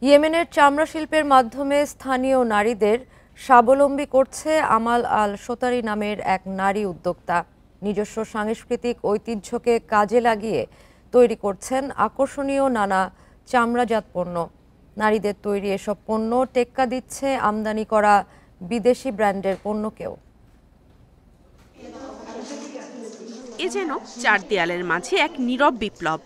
ইয়েমেনের চামড়া শিল্পের মাধ্যমে স্থানীয় নারীদের স্বাবলম্বী করছে আমাল আল শোতারি নামের এক নারী উদ্যোক্তা। নিজস্ব সাংস্কৃতিক ঐতিহ্যকে কাজে লাগিয়ে তৈরি করছেন আকর্ষণীয় নানা চামড়াজাত পণ্য। নারীদের তৈরি এসব পণ্য টেক্কা দিচ্ছে আমদানি করা বিদেশি ব্র্যান্ডের পণ্যকেও। এ যেন চার দেয়ালের মাঝে এক নীরব বিপ্লব।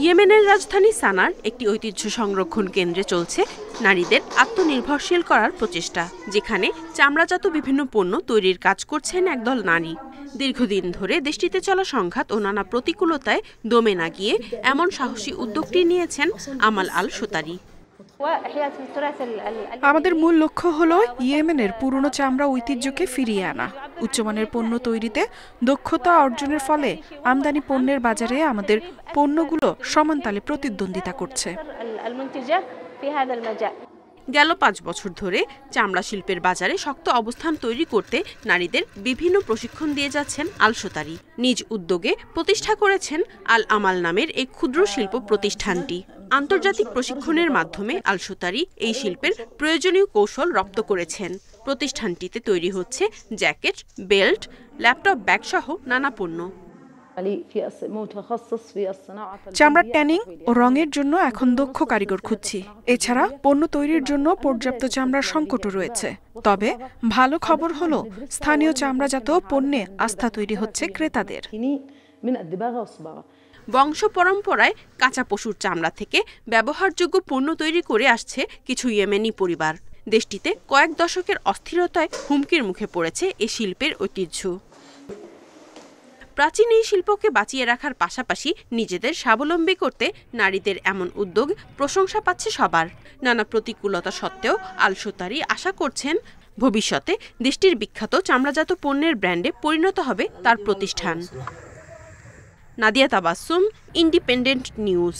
ইয়েমেনের রাজধানী সানার একটি ঐতিহ্য সংরক্ষণ কেন্দ্রে চলছে নারীদের আত্মনির্ভরশীল করার প্রচেষ্টা, যেখানে চামড়াজাত বিভিন্ন পণ্য তৈরির কাজ করছেন একদল নারী। দীর্ঘদিন ধরে দেশটিতে চলা সংঘাত ও নানা প্রতিকূলতায় দমে না গিয়ে এমন সাহসী উদ্যোগটি নিয়েছেন আমাল আল শোতারি। আমাদের মূল লক্ষ্য হলো ইয়েমেনের পুরনো চামড়া ঐতিহ্যকে ফিরিয়ে আনা। উচ্চমানের পণ্য তৈরিতে দক্ষতা অর্জনের ফলে আমদানি পণ্যের বাজারে আমাদের পণ্যগুলো সমানতালে প্রতিদ্বন্দ্বিতা করছে। গেল 5 বছর ধরে চামড়া শিল্পের বাজারে শক্ত অবস্থান তৈরি করতে নারীদের বিভিন্ন প্রশিক্ষণ দিয়ে যাচ্ছেন আল শোতারি। নিজ উদ্যোগে প্রতিষ্ঠা করেছেন আল আমাল নামের এই ক্ষুদ্র শিল্প প্রতিষ্ঠানটি। আন্তর্জাতিক প্রশিক্ষণের মাধ্যমে আল শোতারি এই শিল্পের প্রয়োজনীয় কৌশল রপ্ত করেছেন। প্রতিষ্ঠানটিতে তৈরি হচ্ছে জ্যাকেট, বেল্ট, ল্যাপটপ ব্যাগ সহ নানা পণ্য। চামড়ার ট্যানিং ও রঙের জন্য এখন দক্ষ কারিগর খুঁজছি। এছাড়া পণ্য তৈরির জন্য পর্যাপ্ত চামড়ার সংকটও রয়েছে। তবে ভালো খবর হলো স্থানীয় চামড়াজাত পণ্যে আস্থা তৈরি হচ্ছে ক্রেতাদের। বংশ পরম্পরায় কাঁচা পশুর চামড়া থেকে ব্যবহারযোগ্য পণ্য তৈরি করে আসছে কিছু ইয়েমেনি পরিবার। দেশটিতে কয়েক দশকের অস্থিরতায় হুমকির মুখে পড়েছে এ শিল্পের ঐতিহ্য। প্রাচীন এই শিল্পকে বাঁচিয়ে রাখার পাশাপাশি নিজেদের স্বাবলম্বী করতে নারীদের এমন উদ্যোগ প্রশংসা পাচ্ছে সবার। নানা প্রতিকূলতা সত্ত্বেও আল শোতারি আশা করছেন ভবিষ্যতে দেশটির বিখ্যাত চামড়াজাত পণ্যের ব্র্যান্ডে পরিণত হবে তার প্রতিষ্ঠান। Nadia Tabassum, independent news.